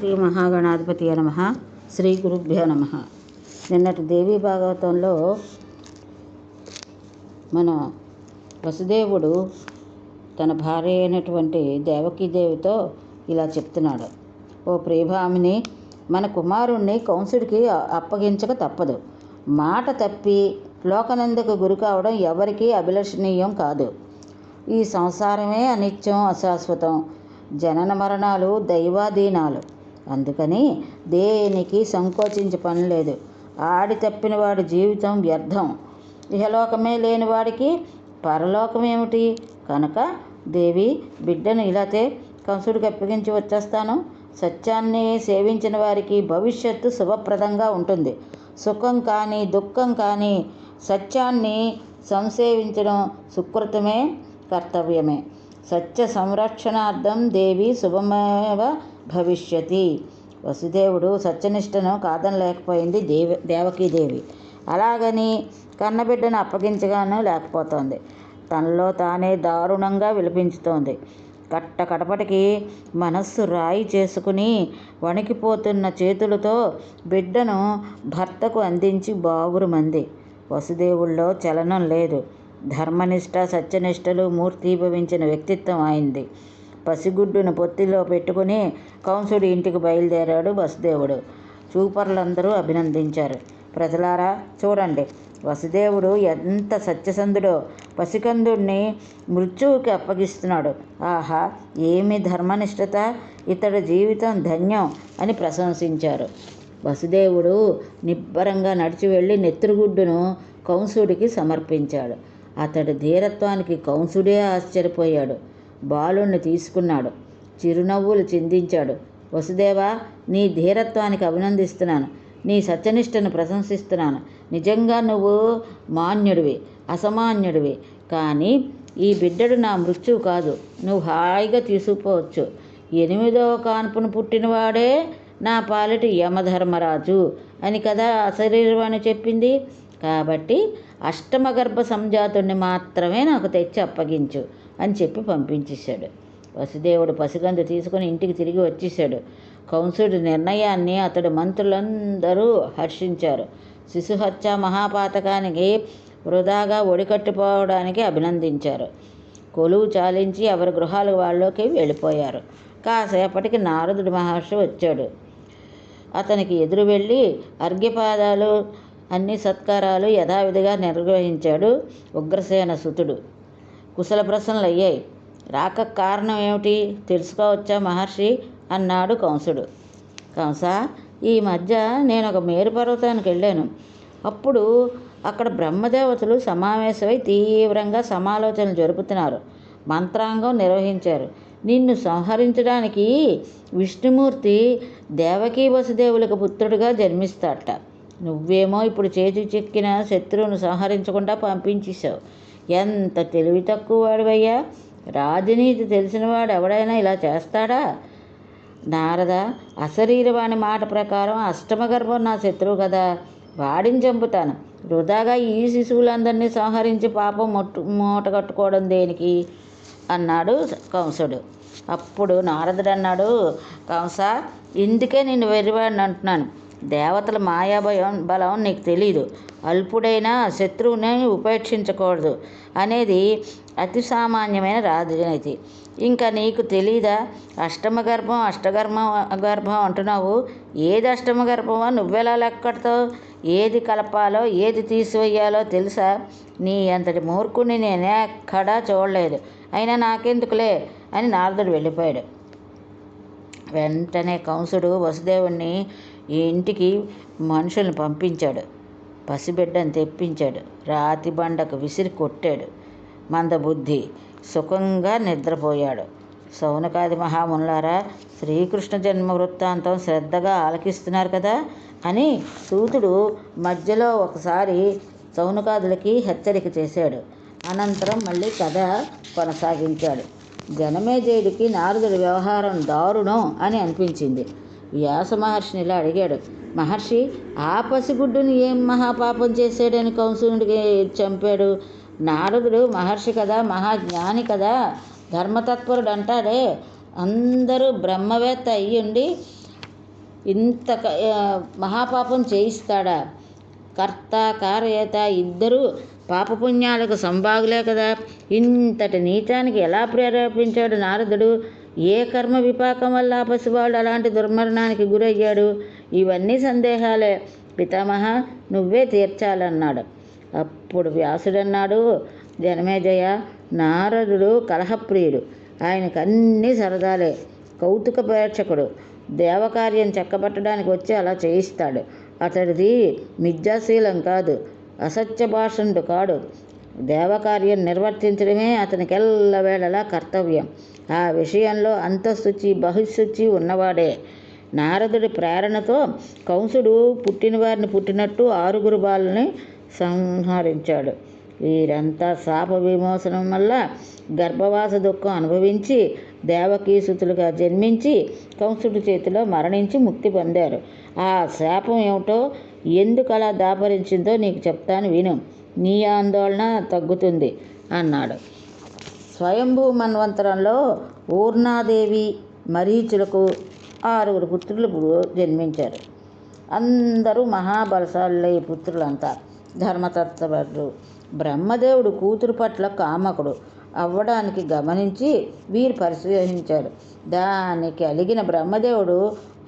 శ్రీ మహాగణాధిపతియే నమః. శ్రీ గురుభ్యో నమః. నిన్నటి దేవీ భాగవతంలో మన వసుదేవుడు తన భార్య అయినటువంటి దేవకీదేవితో ఇలా చెప్తున్నాడు. ఓ ప్రియభామిని, మన కుమారుణ్ణి కంసుడికి అప్పగించక తప్పదు. మాట తప్పి లోకనందకు గురి కావడం ఎవరికీ అభిలషణీయం కాదు. ఈ సంసారమే అనిత్యం, అశాశ్వతం. జనన మరణాలు దైవాధీనాలు. అందుకని దేనికి సంకోచించే పని లేదు. ఆడి తప్పిన వాడి జీవితం వ్యర్థం. ఇహలోకమే లేని వాడికి పరలోకమేమిటి? కనుక దేవి, బిడ్డను ఇలాతే కంసుడికి అప్పగించి వచ్చేస్తాను. సత్యాన్ని సేవించిన వారికి భవిష్యత్తు శుభప్రదంగా ఉంటుంది. సుఖం కానీ దుఃఖం కానీ సత్యాన్ని సంసేవించడం సుకృతమే, కర్తవ్యమే. సత్య సంరక్షణార్థం దేవి శుభమేవ భవిష్యతి. వసుదేవుడు సత్యనిష్టను కాదనలేకపోయింది దేవకీదేవి. అలాగని కన్నబిడ్డను అప్పగించగానూ లేకపోతోంది. తనలో తానే దారుణంగా విలపించుతోంది. కడపటికి మనస్సు రాయి చేసుకుని వణికిపోతున్న చేతులతో బిడ్డను భర్తకు అందించి బావురుమంది. వసుదేవుల్లో చలనం లేదు. ధర్మనిష్ట సత్యనిష్టలు మూర్తీభవించిన వ్యక్తిత్వం అయింది. పసిగుడ్డును పొత్తిలో పెట్టుకుని కంసుడి ఇంటికి బయలుదేరాడు వసుదేవుడు. చూపరులందరూ అభినందించారు. ప్రజలారా చూడండి, వసుదేవుడు ఎంత సత్యసంధుడో. పసికందుడిని మృత్యువుకి అప్పగిస్తున్నాడు. ఆహా, ఏమి ధర్మనిష్టత! ఇతడి జీవితం ధన్యం అని ప్రశంసించారు. వసుదేవుడు నిబ్బరంగా నడిచి వెళ్ళి నెత్తురుగుడ్డును కంసుడికి సమర్పించాడు. అతడి ధీరత్వానికి కంసుడే ఆశ్చర్యపోయాడు. బాలుణ్ణి తీసుకున్నాడు. చిరునవ్వులు చిందించాడు. వసుదేవా, నీ ధీరత్వానికి అభినందిస్తున్నాను. నీ సత్యనిష్టను ప్రశంసిస్తున్నాను. నిజంగా నువ్వు మాన్యుడివి, అసమాన్యుడివి. కానీ ఈ బిడ్డడు నా మృత్యువు కాదు. నువ్వు హాయిగా తీసుకుపోవచ్చు. 8వ కాన్పును పుట్టినవాడే నా పాలిటి యమధర్మరాజు అని కదా అశరీరవాణి చెప్పింది. కాబట్టి అష్టమగర్భ సంజాతుడిని మాత్రమే నాకు తెచ్చి అప్పగించు అని చెప్పి పంపించేశాడు. వసుదేవుడు పసిగందు తీసుకుని ఇంటికి తిరిగి వచ్చేశాడు. కంసుడి నిర్ణయాన్ని అతడి మంత్రులందరూ హర్షించారు. శిశుహత్య మహాపాతకానికి వృధాగా ఒడికట్టిపోవడానికి అభినందించారు. కొలువు చాలించి ఎవరి గృహాలు వాళ్ళలోకి వెళ్ళిపోయారు. కాసేపటికి నారదుడి మహర్షి వచ్చాడు. అతనికి ఎదురు వెళ్ళి అర్ఘ్యపాదాలు అన్ని సత్కారాలు యథావిధిగా నిర్వహించాడు ఉగ్రసేన సుతుడు. కుశల ప్రశ్నలు అయ్యాయి. రాక కారణం ఏమిటి తెలుసుకోవచ్చా మహర్షి అన్నాడు కంసుడు. కంస, ఈ మధ్య నేను ఒక మేరు పర్వతానికి వెళ్ళాను. అప్పుడు అక్కడ బ్రహ్మదేవతలు సమావేశమై తీవ్రంగా సమాలోచనలు జరుపుతున్నారు. మంత్రాంగం నిర్వహించారు. నిన్ను సంహరించడానికి విష్ణుమూర్తి దేవకీ వసుదేవులకు పుత్రుడిగా జన్మిస్తాడట. నువ్వేమో ఇప్పుడు చేతి చెక్కిన శత్రువును సంహరించకుండా పంపించేశావు. ఎంత తెలివి తక్కువ వాడివయ్యా! రాజనీతి తెలిసినవాడు ఎవడైనా ఇలా చేస్తాడా? నారద, అశరీరవాణి మాట ప్రకారం అష్టమగర్భం నా శత్రువు కదా, వాడిని చంపుతాను. వృధాగా ఈ శిశువులందరినీ సంహరించి పాపం మూట కట్టుకోవడం దేనికి అన్నాడు కంసుడు. అప్పుడు నారదుడు అన్నాడు, కంస, ఇందుకే నిన్ను వెర్రివాడిని అంటున్నాను. దేవతల బలం నీకు తెలీదు. అల్పుడైన శత్రువుని ఉపేక్షించకూడదు అనేది అతి సామాన్యమైన రాజనీతి. ఇంకా నీకు తెలీదా? అష్టమగర్భం అంటున్నావు. ఏది అష్టమగర్భమో నువ్వెలా లెక్కడతావు? ఏది కలపాలో ఏది తీసివేయాలో తెలుసా? నీ అంతటి మూర్ఖుని నేనెక్కడా చూడలేదు. అయినా నాకెందుకులే అని నారదుడు వెళ్ళిపోయాడు. వెంటనే కంసుడు వసుదేవుణ్ణి ఇంటికి మనుషుల్ని పంపించాడు. పసిబిడ్డను తెప్పించాడు. రాతి బండకు విసిరి కొట్టాడు. మందబుద్ధి సుఖంగా నిద్రపోయాడు. శౌనకాది మహామునులారా, శ్రీకృష్ణ జన్మ వృత్తాంతం శ్రద్ధగా ఆలకిస్తున్నారు కదా అని సూతుడు మధ్యలో ఒకసారి శౌనకాదులకి హెచ్చరిక చేశాడు. అనంతరం మళ్ళీ కథ కొనసాగించాడు. జనమేజయుడికి నారదుడి వ్యవహారం దారుణం అని అనిపించింది. వ్యాస మహర్షిని ఇలా అడిగాడు. మహర్షి, ఆ పసిగుడ్డుని ఏం మహాపాపం చేశాడని కంసుడికి చంపాడు? నారదుడు మహర్షి కదా, మహాజ్ఞాని కదా, ధర్మతత్పరుడు అంటాడే. అందరూ బ్రహ్మవేత్త అయ్యుండి ఇంత మహాపాపం చేయిస్తాడా? కర్త కారయత ఇద్దరూ పాపపుణ్యాలకు సంభాగులే కదా. ఇంతటి నీచానికి ఎలా ప్రేరేపించాడు నారదుడు? ఏ కర్మ విపాకం వల్ల పసివాడు అలాంటి దుర్మరణానికి గురయ్యాడు? ఇవన్నీ సందేహాలే. పితామహ, నువ్వే తీర్చాలన్నాడు. అప్పుడు వ్యాసుడన్నాడు, జనమేజయ, నారదుడు కలహప్రియుడు. ఆయనకు అన్నీ సరదాలే. కౌతుక ప్రేక్షకుడు. దేవకార్యం చక్కబట్టడానికి వచ్చి అలా చేయిస్తాడు. అతడిది మిథ్యాశీలం కాదు, అసత్య భాషణుడు కాడు. దేవకార్యం నిర్వర్తించడమే అతనికి ఎల్లవేళలా కర్తవ్యం. ఆ విషయంలో అంతఃశుచి బహిశుచి ఉన్నవాడే. నారదుడి ప్రేరణతో కంసుడు పుట్టిన వారిని పుట్టినట్టు 6 బాలని సంహరించాడు. వీరంతా శాప విమోచనం వల్ల గర్భవాస దుఃఖం అనుభవించి దేవకీసుతులుగా జన్మించి కంసుడి చేతిలో మరణించి ముక్తి పొందారు. ఆ శాపం ఏమిటో, ఎందుకు అలా దాపరించిందో నీకు చెప్తాను విను. నీ ఆందోళన తగ్గుతుంది అన్నాడు. స్వయంభూ మన్వంతరంలో ఊర్ణాదేవి మరీచులకు 6 పుత్రులు జన్మించారు. అందరూ మహాబలశాలులే. ఈ పుత్రులంతా ధర్మతత్పరులు. బ్రహ్మదేవుడు కూతురు పట్ల కామకుడు అవ్వడానికి గమనించి వీరు పరిశోధించాడు. దానికి అలిగిన బ్రహ్మదేవుడు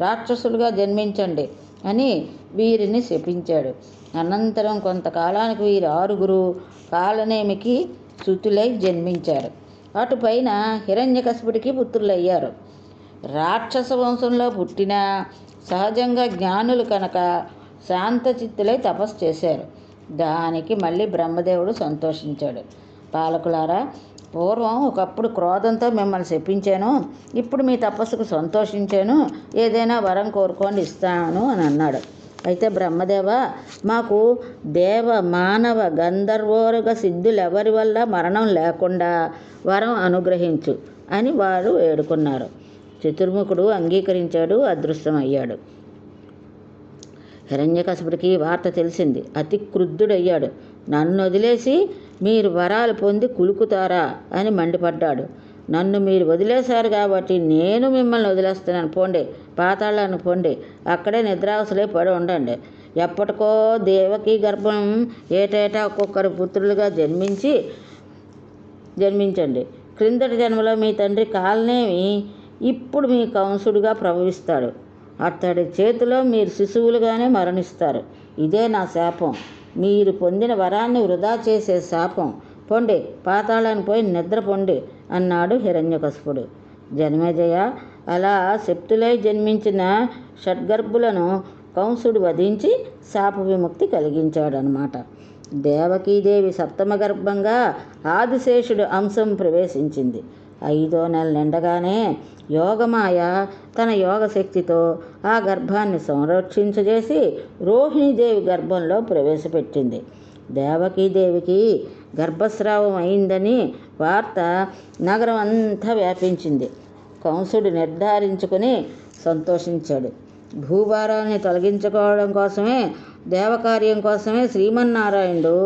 రాక్షసులుగా జన్మించండి అని వీరిని శపించాడు. అనంతరం కొంతకాలానికి వీరు 6 కాలనేమికి సుతులై జన్మించారు. అటుపైన హిరణ్యకశిపుడికి పుత్రులయ్యారు. రాక్షస వంశంలో పుట్టిన సహజంగా జ్ఞానులు కనుక శాంతచిత్తులై తపస్సు చేశారు. దానికి మళ్ళీ బ్రహ్మదేవుడు సంతోషించాడు. పాలకులారా, పూర్వం ఒకప్పుడు క్రోధంతో మిమ్మల్ని శపించాను. ఇప్పుడు మీ తపస్సుకు సంతోషించాను. ఏదైనా వరం కోరుకోండి, ఇస్తాను అని అన్నాడు. అయితే బ్రహ్మదేవ, మాకు దేవ మానవ గంధర్వోరగ సిద్ధులెవరి వల్ల మరణం లేకుండా వరం అనుగ్రహించు అని వారు వేడుకున్నారు. చతుర్ముఖుడు అంగీకరించాడు, అదృశ్యమయ్యాడు. హిరణ్యకశిపుడికి వార్త తెలిసింది. అతి క్రుద్ధుడయ్యాడు. నన్ను వదిలేసి మీరు వరాలు పొంది కులుకుతారా అని మండిపడ్డాడు. నన్ను మీరు వదిలేశారు కాబట్టి నేను మిమ్మల్ని వదిలేస్తున్నాను. పోండి, పాతాళానికి పోండి, అక్కడే నిద్రావసలై పడి ఉండండి. ఎప్పటికో దేవకీ గర్భం ఏటేటా ఒక్కొక్కరు పుత్రులుగా జన్మించండి. క్రిందటి జన్మలో మీ తండ్రి కాలనేమి ఇప్పుడు మీ కంసుడుగా ప్రభవిస్తాడు. అతడి చేతిలో మీరు శిశువులుగానే మరణిస్తారు. ఇదే నా శాపం. మీరు పొందిన వరాన్ని వృధా చేసే శాపం. పొండి, పాతాళానికి పోయి నిద్రపోండి అన్నాడు హిరణ్యకశిపుడు. జనమేజయ, అలా శక్తులై జన్మించిన షడ్గర్భులను కంసుడు వధించి శాప విముక్తి కలిగించాడనమాట. దేవకీదేవి సప్తమ గర్భంగా ఆదిశేషుడు అంశం ప్రవేశించింది. 5వ నెల నిండగానే యోగమాయ తన యోగశక్తితో ఆ గర్భాన్ని సంరక్షించజేసి రోహిణీదేవి గర్భంలో ప్రవేశపెట్టింది. దేవకీదేవికి గర్భస్రావం అయిందని వార్త నగరం అంతా వ్యాపించింది. కంసుడు నిర్ధారించుకుని సంతోషించాడు. భూభారాన్ని తొలగించుకోవడం కోసమే, దేవకార్యం కోసమే శ్రీమన్నారాయణుడు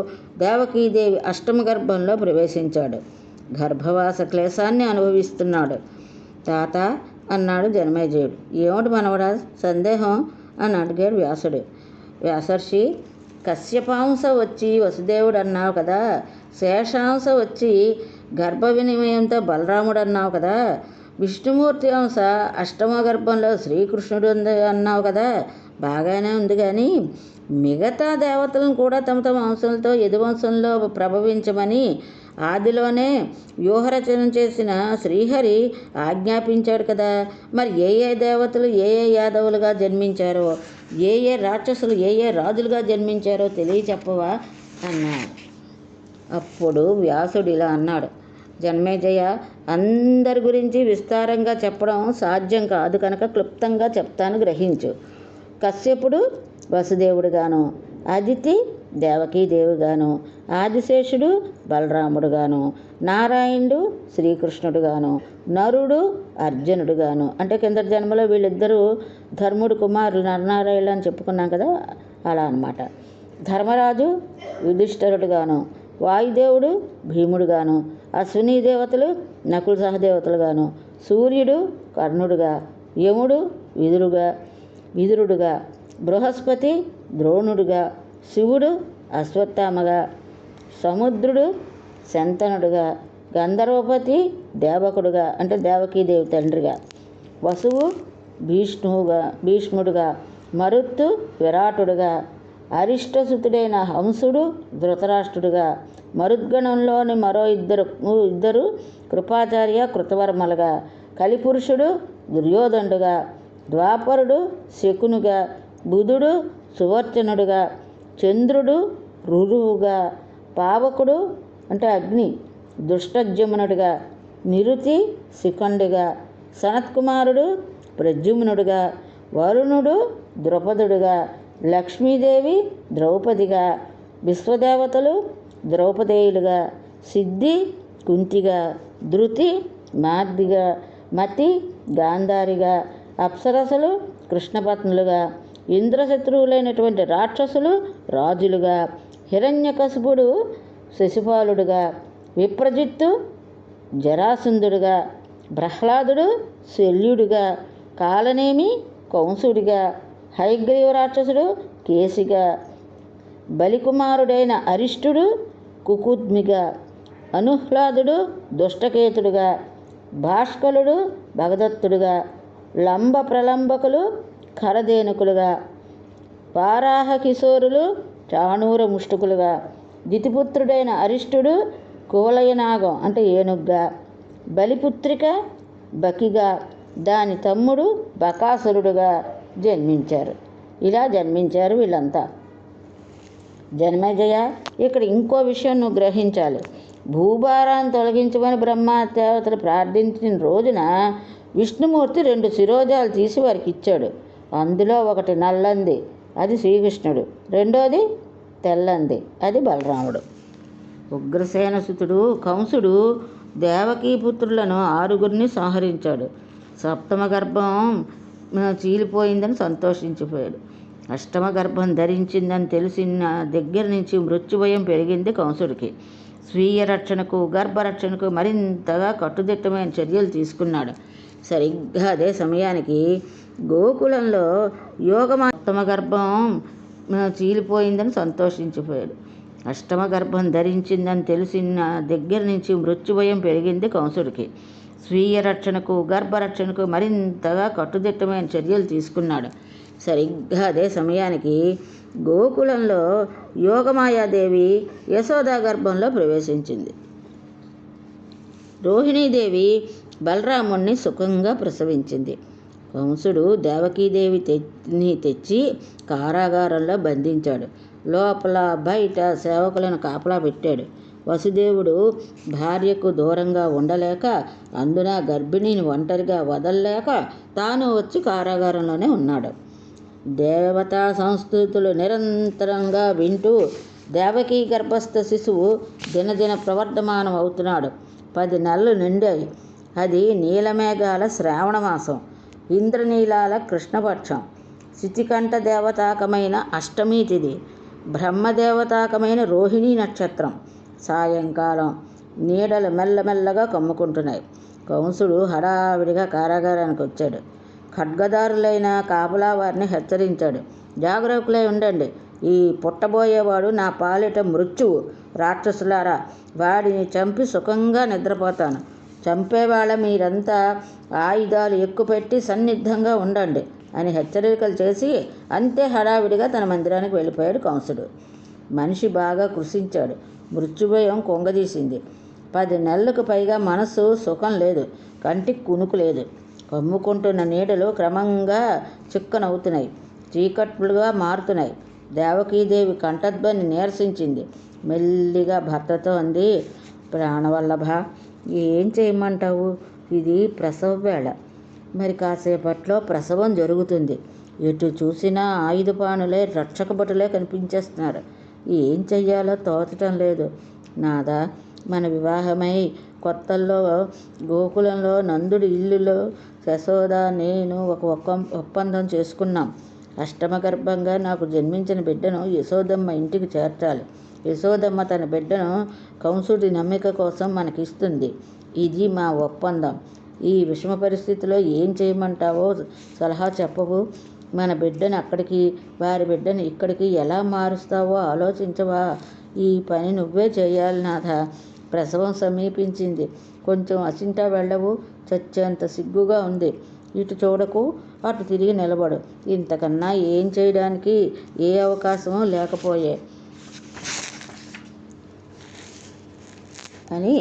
దేవకీదేవి అష్టమ గర్భంలో ప్రవేశించాడు. గర్భవాస క్లేశాన్ని అనుభవిస్తున్నాడు. తాత అన్నాడు జనమేజయుడు. ఏమిటి మనవడా సందేహం అని అడిగాడు వ్యాసుడు. వ్యాసర్షి, కశ్యపాంశ వచ్చి వసుదేవుడు అన్నావు కదా, శేషాంశ వచ్చి గర్భ వినిమయంతో బలరాముడు అన్నావు కదా, విష్ణుమూర్తి అంశ అష్టమ గర్భంలో శ్రీకృష్ణుడు అన్నావు కదా, బాగానే ఉంది. కానీ మిగతా దేవతలను కూడా తమ తమ అంశంతో యదువంశంలో ప్రభవించమని ఆదిలోనే వ్యూహరచన చేసిన శ్రీహరి ఆజ్ఞాపించాడు కదా. మరి ఏ ఏ దేవతలు ఏ ఏ యాదవులుగా జన్మించారో, ఏ ఏ రాక్షసులు ఏ ఏ రాజులుగా జన్మించారో తెలియచెప్పవా అన్నాడు. అప్పుడు వ్యాసుడు ఇలా అన్నాడు. జన్మేజయ, అందరి గురించి విస్తారంగా చెప్పడం సాధ్యం కాదు కనుక క్లుప్తంగా చెప్తాను, గ్రహించు. కశ్యపుడు వసుదేవుడుగాను, అదితి దేవకీదేవిగాను, ఆదిశేషుడు బలరాముడుగాను, నారాయణుడు శ్రీకృష్ణుడుగాను, నరుడు అర్జునుడుగాను. అంటే కిందటి జన్మలో వీళ్ళిద్దరూ ధర్ముడు కుమారులు నరనారాయణులు అని చెప్పుకున్నాం కదా, అలా అన్నమాట. ధర్మరాజు యుధిష్ఠిరుడుగాను, వాయుదేవుడు భీముడుగాను, అశ్విని దేవతలు నకుల సహదేవతలుగాను, సూర్యుడు కర్ణుడుగా, యముడు విదురుగా, విదురుడుగా, బృహస్పతి ద్రోణుడుగా, శివుడు అశ్వత్థామగా, సముద్రుడు శంతనుడుగా, గంధర్వపతి దేవకుడుగా అంటే దేవకీదేవి తండ్రిగా, వసువు భీష్ముడుగా, మరుత్తు విరాటుడుగా, అరిష్టసుతుడైన హంసుడు ధృతరాష్ట్రుడుగా, మరుద్గణంలోని మరో ఇద్దరు కృపాచార్య కృతవర్మలుగా, కలిపురుషుడు దుర్యోధనుడుగా, ద్వాపరుడు శకునుగా, బుధుడు సువర్చనుడుగా, చంద్రుడు రురువుగా, పావకుడు అంటే అగ్ని దుష్టజమునుడుగా, నిరుతి శిఖండుగా, సనత్కుమారుడు ప్రద్యుమ్నుడుగా, వరుణుడు ద్రుపదుడుగా, లక్ష్మీదేవి ద్రౌపదిగా, విశ్వదేవతలు ద్రౌపదేయులుగా, సిద్ధి కుంతిగా, ధృతి మాద్దిగా, మతి గాంధారిగా, అప్సరసలు కృష్ణపత్నులుగా, ఇంద్రశత్రువులైనటువంటి రాక్షసులు రాజులుగా, హిరణ్యకశిపుడు శశిపాలుడుగా, విప్రజిత్తు జరాసంధుడుగా, ప్రహ్లాదుడు శల్యుడుగా, కాలనేమి కంసుడిగా, హయగ్రీవ రాక్షసుడు కేసిగా, బలికుమారుడైన అరిష్టుడు కుకుద్మిగా, అనుహ్లాదుడు దుష్టకేతుడుగా, భాష్కలుడు భగదత్తుడుగా, లంబ ప్రలంబకులు ఖరదేనుకులుగా, వారాహ కిశోరులు చాణూర ముష్టుకులుగా, దితిపుత్రుడైన అరిష్టుడు కువలయనాగం అంటే ఏనుగ్గా, బలిపుత్రిక బకిగా, దాని తమ్ముడు బకాసురుడుగా జన్మించారు. ఇలా జన్మించారు వీళ్ళంతా. జన్మజయ, ఇక్కడ ఇంకో విషయం నువ్వు గ్రహించాలి. భూభారాన్ని తొలగించమని బ్రహ్మదేవతలు ప్రార్థించిన రోజున విష్ణుమూర్తి 2 శిరోజాలు తీసి వారికి ఇచ్చాడు. అందులో ఒకటి నల్లంది, అది శ్రీకృష్ణుడు, రెండోది తెల్లంది, అది బలరాముడు. ఉగ్రసేనసుతుడు కంసుడు దేవకీపుత్రులను 6 సంహరించాడు. సప్తమ గర్భం చీలిపోయిందని సంతోషించిపోయాడు. అష్టమ గర్భం ధరించిందని తెలిసిన దగ్గర నుంచి మృత్యుభయం పెరిగింది కంసుడికి. స్వీయ రక్షణకు గర్భరక్షణకు మరింతగా కట్టుదిట్టమైన చర్యలు తీసుకున్నాడు. సరిగ్గా అదే సమయానికి గోకులంలో సప్తమ గర్భం చీలిపోయిందని సంతోషించిపోయాడు. అష్టమ గర్భం ధరించిందని తెలిసిన దగ్గర నుంచి మృత్యుభయం పెరిగింది కంసుడికి. స్వీయ రక్షణకు గర్భరక్షణకు మరింతగా కట్టుదిట్టమైన చర్యలు తీసుకున్నాడు. సరిగ్గా అదే సమయానికి గోకులంలో యోగమాయాదేవి యశోదా గర్భంలో ప్రవేశించింది. రోహిణీదేవి బలరాముణ్ణి సుఖంగా ప్రసవించింది. కంసుడు దేవకీదేవిని తెచ్చి కారాగారంలో బంధించాడు. లోపల బయట సేవకులను కాపలా పెట్టాడు. వసుదేవుడు భార్యకు దూరంగా ఉండలేక, అందున గర్భిణిని ఒంటరిగా వదలలేక తాను వచ్చి కారాగారంలోనే ఉన్నాడు. దేవతా సంస్కృతులు నిరంతరంగా వింటూ దేవకీ గర్భస్థ శిశువు దినదిన ప్రవర్ధమానం అవుతున్నాడు. 10 నెలలు నిండాయి. అది నీలమేఘాల శ్రావణ మాసం, ఇంద్రనీలాల కృష్ణపక్షం, శితికంఠ దేవతాకమైన అష్టమి తిథి, బ్రహ్మదేవతాకమైన రోహిణీ నక్షత్రం. సాయంకాలం నీడలు మెల్లమెల్లగా కమ్ముకుంటున్నాయి. కంసుడు హడావిడిగా కారాగారానికి వచ్చాడు. ఖడ్గదారులైన కాపలా వారిని హెచ్చరించాడు. జాగరూకులై ఉండండి, ఈ పుట్టబోయేవాడు నా పాలిట మృత్యువు. రాక్షసులారా, వాడిని చంపి సుఖంగా నిద్రపోతాను. చంపేవాళ్ళ మీరంతా ఆయుధాలు ఎక్కుపెట్టి సన్నిద్ధంగా ఉండండి అని హెచ్చరికలు చేసి అంతే హడావిడిగా తన మందిరానికి వెళ్ళిపోయాడు కంసుడు. మనిషి బాగా కృషించాడు. మృత్యుభయం కొంగదీసింది. 10 నెలలకు పైగా మనస్సు సుఖం లేదు, కంటికి కునుకు లేదు. కమ్ముకుంటున్న నీడలు క్రమంగా చిక్కనవుతున్నాయి, చీకట్లుగా మారుతున్నాయి. దేవకీదేవి కంఠధ్వని నీరసించింది. మెల్లిగా భర్తతో అంది, ప్రాణవల్లభ, ఏం చేయమంటావు? ఇది ప్రసవ వేళ. మరి కాసేపట్లో ప్రసవం జరుగుతుంది. ఎటు చూసినా ఆయుధపానులే రక్షక భటులే కనిపించేస్తున్నారు. ఏం చెయ్యాలో తోచటం లేదు. నాదా, మన వివాహమై కొత్తల్లో గోకులంలో నందుడి ఇల్లులో యశోద నేను ఒక ఒప్పందం చేసుకున్నాం. అష్టమ గర్భంగా నాకు జన్మించిన బిడ్డను యశోదమ్మ ఇంటికి చేర్చాలి. యశోదమ్మ తన బిడ్డను కంసుడి నమ్మిక కోసం మనకిస్తుంది. ఇది మా ఒప్పందం. ఈ విషమ పరిస్థితిలో ఏం చేయమంటావో సలహా చెప్పవు. మన బిడ్డను అక్కడికి, వారి బిడ్డను ఇక్కడికి ఎలా మారుస్తావో ఆలోచించవా? ఈ పని నువ్వే చేయాలి నాథ. ప్రసవం సమీపించింది. కొంచెం అసింటా వెళ్ళవు. చచ్చేంత సిగ్గుగా ఉంది. ఇటు చూడకు, అటు తిరిగి నిలబడు. ఇంతకన్నా ఏం చేయడానికి ఏ అవకాశమూ లేకపోయే అని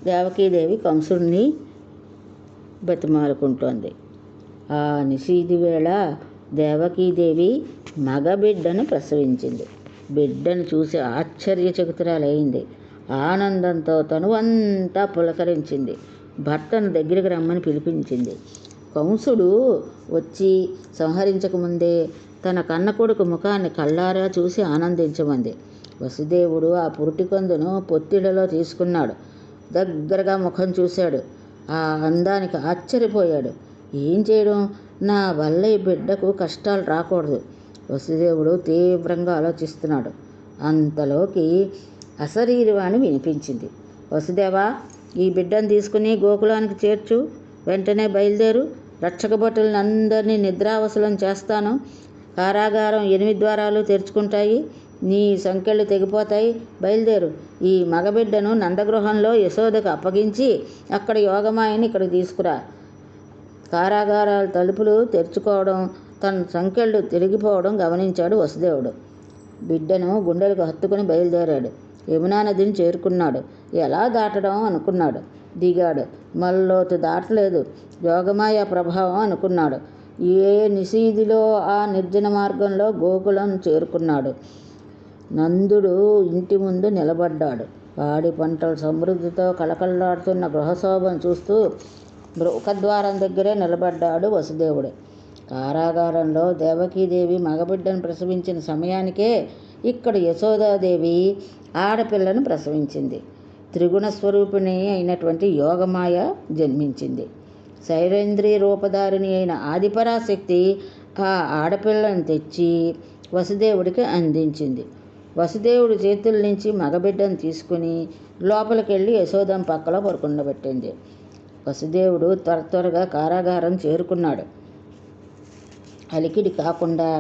దేవకీదేవి కంసుడిని బతిమాలుకుంటోంది. ఆ నిషీది వేళ దేవకీదేవి మగబిడ్డను ప్రసవించింది. బిడ్డను చూసి ఆశ్చర్యచకితురాలైంది. ఆనందంతో తనువంతా పులకరించింది. భర్తను దగ్గరికి రమ్మని పిలిపించింది. కంసుడు వచ్చి సంహరించకముందే తన కన్న కొడుకు ముఖాన్ని కళ్ళారా చూసి ఆనందించమంది. వసుదేవుడు ఆ పురిటికందును పొత్తిళ్లలో తీసుకున్నాడు. దగ్గరగా ముఖం చూశాడు. ఆ అందానికి ఆశ్చర్యపోయాడు. ఏం చేయడం? నా వల్ల ఈ బిడ్డకు కష్టాలు రాకూడదు. వసుదేవుడు తీవ్రంగా ఆలోచిస్తున్నాడు. అంతలోకి అశరీరవాణి వినిపించింది. వసుదేవా, ఈ బిడ్డను తీసుకుని గోకులానికి చేర్చు. వెంటనే బయలుదేరు. రక్షక భటులను అందరినీ నిద్రావసలం చేస్తాను. కారాగారం 8 ద్వారాలు తెరుచుకుంటాయి. నీ సంకెళ్ళు తెగిపోతాయి. బయలుదేరు. ఈ మగబిడ్డను నందగృహంలో యశోదకు అప్పగించి అక్కడ యోగమాయని ఇక్కడికి తీసుకురా. కారాగారాల తలుపులు తెరుచుకోవడం, తన సంకెళ్ళు తిరిగిపోవడం గమనించాడు వసుదేవుడు. బిడ్డను గుండెలకు హత్తుకుని బయలుదేరాడు. యమునా నదిని చేరుకున్నాడు. ఎలా దాటడం అనుకున్నాడు. దిగాడు. మల్లోతు దాటలేదు. యోగమాయ ప్రభావం అనుకున్నాడు. ఏ నిశీదిలో ఆ నిర్జన మార్గంలో గోకులం చేరుకున్నాడు. నందుడు ఇంటి ముందు నిలబడ్డాడు. పాడి పంటల సమృద్ధితో కళకళలాడుతున్న గృహశోభను చూస్తూ ముఖద్వారం దగ్గరే నిలబడ్డాడు వసుదేవుడు. కారాగారంలో దేవకీదేవి మగబిడ్డను ప్రసవించిన సమయానికే ఇక్కడ యశోదాదేవి ఆడపిల్లను ప్రసవించింది. త్రిగుణ స్వరూపిణి అయినటువంటి యోగమాయ జన్మించింది. శైలేంద్రియ రూపధారిణి అయిన ఆదిపరాశక్తి ఆ ఆడపిల్లను తెచ్చి వసుదేవుడికి అందించింది. వసుదేవుడి చేతుల నుంచి మగబిడ్డను తీసుకుని లోపలికెళ్ళి యశోదం పక్కలో పడుకుండబెట్టింది. వసుదేవుడు త్వరగా కారాగారం చేరుకున్నాడు. అలికిడి కాకుండా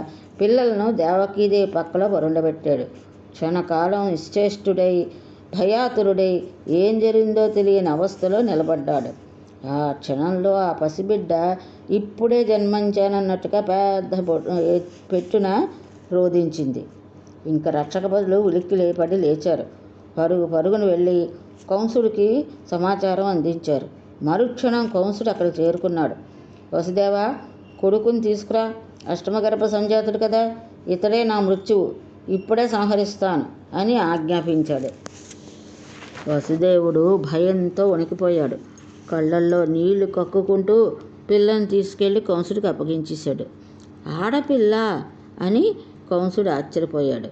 పిల్లలను దేవకీదేవి పక్కలో పరుండబెట్టాడు. క్షణకాలం నిశ్చేష్టుడై భయాతురుడై ఏం జరిగిందో తెలియని అవస్థలో నిలబడ్డాడు. ఆ క్షణంలో ఆ పసిబిడ్డ ఇప్పుడే జన్మించానన్నట్టుగా పెద్ద పెట్టున రోధించింది. ఇంకా రక్షక బదులు ఉలిక్కి లేపడి లేచారు. పరుగున వెళ్ళి కంసుడికి సమాచారం అందించారు. మరుక్షణం కంసుడు అక్కడ చేరుకున్నాడు. వసుదేవా, కొడుకుని తీసుకురా. అష్టమగర్భ సంజాతుడు కదా, ఇతడే నా మృత్యువు. ఇప్పుడే సంహరిస్తాను అని ఆజ్ఞాపించాడు. వసుదేవుడు భయంతో వణికిపోయాడు. కళ్ళల్లో నీళ్లు కక్కుకుంటూ పిల్లని తీసుకెళ్లి కంసుడికి అప్పగించేశాడు. ఆడపిల్ల అని కంసుడు ఆశ్చర్యపోయాడు.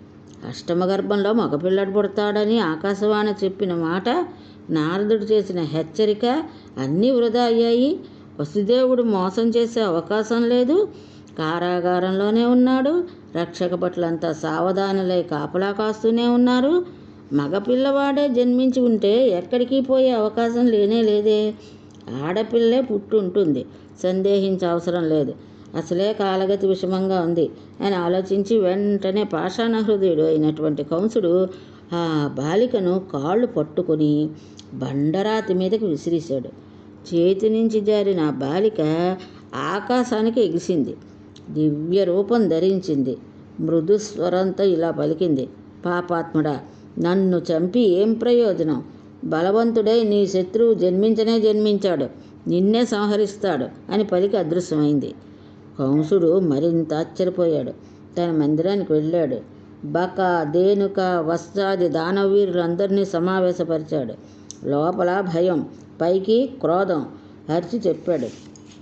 అష్టమగర్భంలో మగపిల్లడు పుడతాడని ఆకాశవాణి చెప్పిన మాట, నారదుడు చేసిన హెచ్చరిక అన్నీ వృధా అయ్యాయి. వసుదేవుడు మోసం చేసే అవకాశం లేదు. కారాగారంలోనే ఉన్నాడు. రక్షక భటులంతా సావధానులై కాపలా కాస్తూనే ఉన్నారు. మగపిల్లవాడే జన్మించి ఉంటే ఎక్కడికి పోయే అవకాశం లేదే. ఆడపిల్లే పుట్టుంటుంది, సందేహించే అవసరం లేదు. అసలే కాలగతి విషమంగా ఉంది అని ఆలోచించి వెంటనే పాషాణ హృదయుడు అయినటువంటి కంసుడు ఆ బాలికను కాళ్ళు పట్టుకొని బండరాతి మీదకి విసిరేశాడు. చేతి నుంచి జారిన ఆ బాలిక ఆకాశానికి ఎగిసింది. దివ్య రూపం ధరించింది. మృదుస్వరంతో ఇలా పలికింది, పాపాత్ముడా, నన్ను చంపి ఏం ప్రయోజనం? బలవంతుడై నీ శత్రువు జన్మించాడు, నిన్నే సంహరిస్తాడు అని పలికి అదృశ్యమైంది. కంసుడు మరింత ఆశ్చర్యపోయాడు. తన మందిరానికి వెళ్ళాడు. బక, ధేనుక, వత్సాది దానవీరులందరినీ సమావేశపరిచాడు. లోపల భయం, పైకి క్రోధం. అరిచి చెప్పాడు,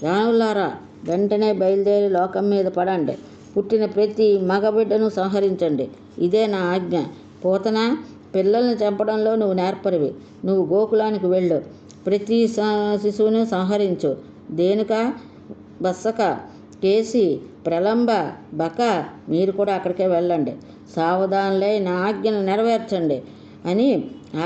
రాణులారా, వెంటనే బయలుదేరి లోకం మీద పడండి. పుట్టిన ప్రతి మగబిడ్డను సంహరించండి. ఇదే నా ఆజ్ఞ. పోతనా, పిల్లల్ని చంపడంలో నువ్వు నేర్పరివి. నువ్వు గోకులానికి వెళ్ళు. ప్రతి శిశువును సంహరించు. ధేనుక, బస్సక, కేసి, ప్రలంబ, బక, మీరు కూడా అక్కడికే వెళ్ళండి. సావధానులై నా ఆజ్ఞను నెరవేర్చండి అని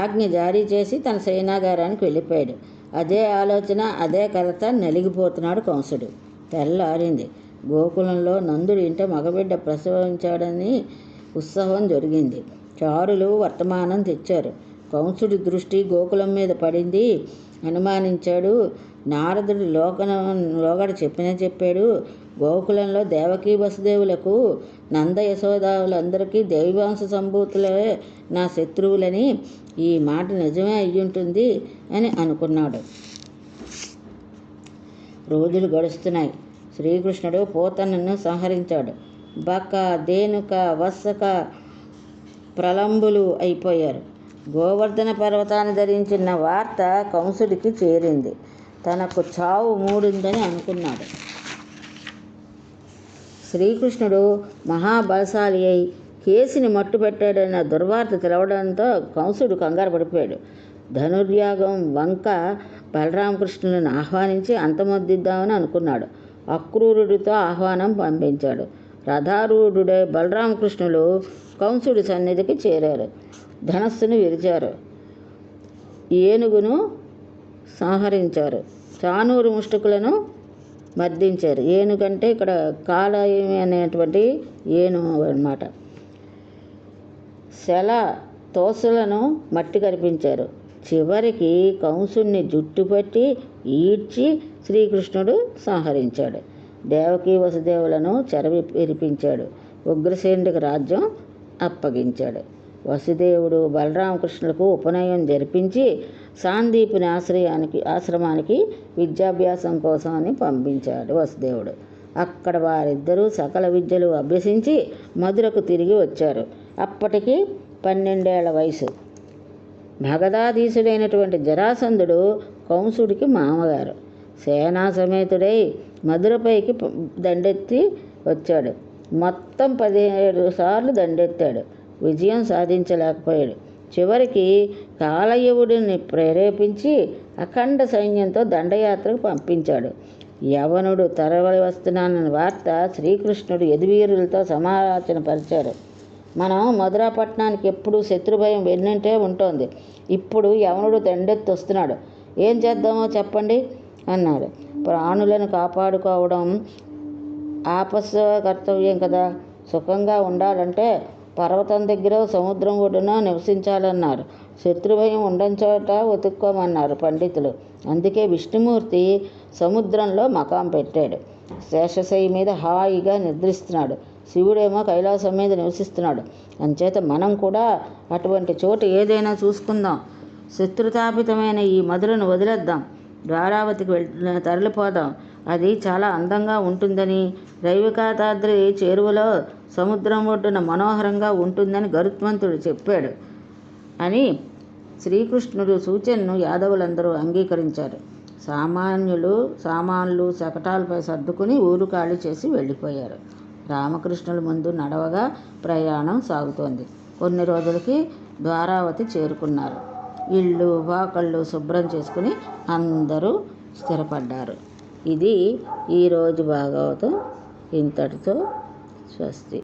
ఆజ్ఞ జారీ చేసి తన సైనాగారానికి వెళ్ళిపోయాడు. అదే ఆలోచన, అదే కలత నలిగిపోతున్నాడు కంసుడు. తెల్లారింది. గోకులంలో నందుడి ఇంట మగబిడ్డ ప్రసవించాడని ఉత్సవం జరిగింది. చారులు వర్తమానం తెచ్చారు. కంసుడి దృష్టి గోకులం మీద పడింది. అనుమానించాడు. నారదుడు లోగడ చెప్పాడు. గోకులంలో దేవకీ వసుదేవులకు నంద యశోదావులందరికీ దైవాంశ సంభూతులే నా శత్రువులని, ఈ మాట నిజమే అయ్యుంటుంది అని అనుకున్నాడు. రోజులు గడుస్తున్నాయి. శ్రీకృష్ణుడు పోతనను సంహరించాడు. బక, ధేనుక, వత్సక ప్రలంబులు అయిపోయారు. గోవర్ధన పర్వతాన్ని ధరించిన వార్త కంసుడికి చేరింది. తనకు చావు మూడిందని అనుకున్నాడు. శ్రీకృష్ణుడు మహాబలశాలి అయి కేసిని మట్టుపెట్టాడన్న దుర్వార్త తెలవడంతో కంసుడు కంగారు పడిపోయాడు. ధనుర్యాగం వంక బలరామకృష్ణులను ఆహ్వానించి అంతమొద్దిద్దామని అనుకున్నాడు. అక్రూరుడితో ఆహ్వానం పంపించాడు. రథారూఢుడై బలరామకృష్ణులు కంసుడి సన్నిధికి చేరారు. ధనస్సును విరిచారు. ఏనుగును సంహరించారు. చానూరు ముష్టికులను మర్దించారు. ఏనుగంటే ఇక్కడ కాలయమి అనేటువంటి ఏనుగు అన్నమాట. శల తోసులను మట్టి కరిపించారు. చివరికి కంసుణ్ణి జుట్టుపట్టి ఈడ్చి శ్రీకృష్ణుడు సంహరించాడు. దేవకీ వసుదేవులను చెరవిరిపించాడు. ఉగ్రసేనుడికి రాజ్యం అప్పగించాడు. వసుదేవుడు బలరామకృష్ణులకు ఉపనయనం జరిపించి సాందీపుని ఆశ్రమానికి విద్యాభ్యాసం కోసం అని పంపించాడు వసుదేవుడు. అక్కడ వారిద్దరూ సకల విద్యలు అభ్యసించి మధురకు తిరిగి వచ్చారు. అప్పటికి 12 ఏళ్ల వయసు. భగదాధీశుడైనటువంటి జరాసంధుడు కంసుడికి మామగారు. సేనా సమేతుడై మధురపైకి దండెత్తి వచ్చాడు. మొత్తం 17 సార్లు దండెత్తాడు. విజయం సాధించలేకపోయాడు. చివరికి కాలయవుడిని ప్రేరేపించి అఖండ సైన్యంతో దండయాత్రకు పంపించాడు. యవనుడు తరలి వస్తున్నానన్న వార్త శ్రీకృష్ణుడు యదువీరులతో సమాలోచనపరిచాడు. మనం మధురాపట్నానికి ఎప్పుడు శత్రుభయం వెన్నంటే ఉంటుంది. ఇప్పుడు యవనుడు దండెత్తి వస్తున్నాడు. ఏం చేద్దామో చెప్పండి అన్నాడు. ప్రాణులను కాపాడుకోవడం ఆపస్సు కర్తవ్యం కదా. సుఖంగా ఉండాలంటే పర్వతం దగ్గర సముద్రం ఒడ్డున నివసించాలన్నారు. శత్రుభయం ఉండని చోట వెతుక్కోమన్నారు పండితులు. అందుకే విష్ణుమూర్తి సముద్రంలో మకాం పెట్టాడు. శేషశయ్య మీద హాయిగా నిద్రిస్తున్నాడు. శివుడేమో కైలాసం మీద నివసిస్తున్నాడు. అంచేత మనం కూడా అటువంటి చోటు ఏదైనా చూసుకుందాం. శత్రుతాపితమైన ఈ మధురను వదిలేద్దాం. ద్వారావతికి తరలిపోదాం. అది చాలా అందంగా ఉంటుందని, రైవికాతాద్రి చేరువలో సముద్రం ఒడ్డున మనోహరంగా ఉంటుందని గరుత్మంతుడు చెప్పాడు అని శ్రీకృష్ణుడు సూచనను యాదవులందరూ అంగీకరించారు. సామాన్లు శకటాలపై సర్దుకుని ఊరు ఖాళీ చేసి వెళ్ళిపోయారు. రామకృష్ణుల ముందు నడవగా ప్రయాణం సాగుతోంది. కొన్ని రోజులకి ద్వారావతి చేరుకున్నారు. ఇళ్ళు వాకళ్ళు శుభ్రం చేసుకుని అందరూ స్థిరపడ్డారు. ఇది ఈరోజు భాగవతం. ఇంతటితో స్వస్తి.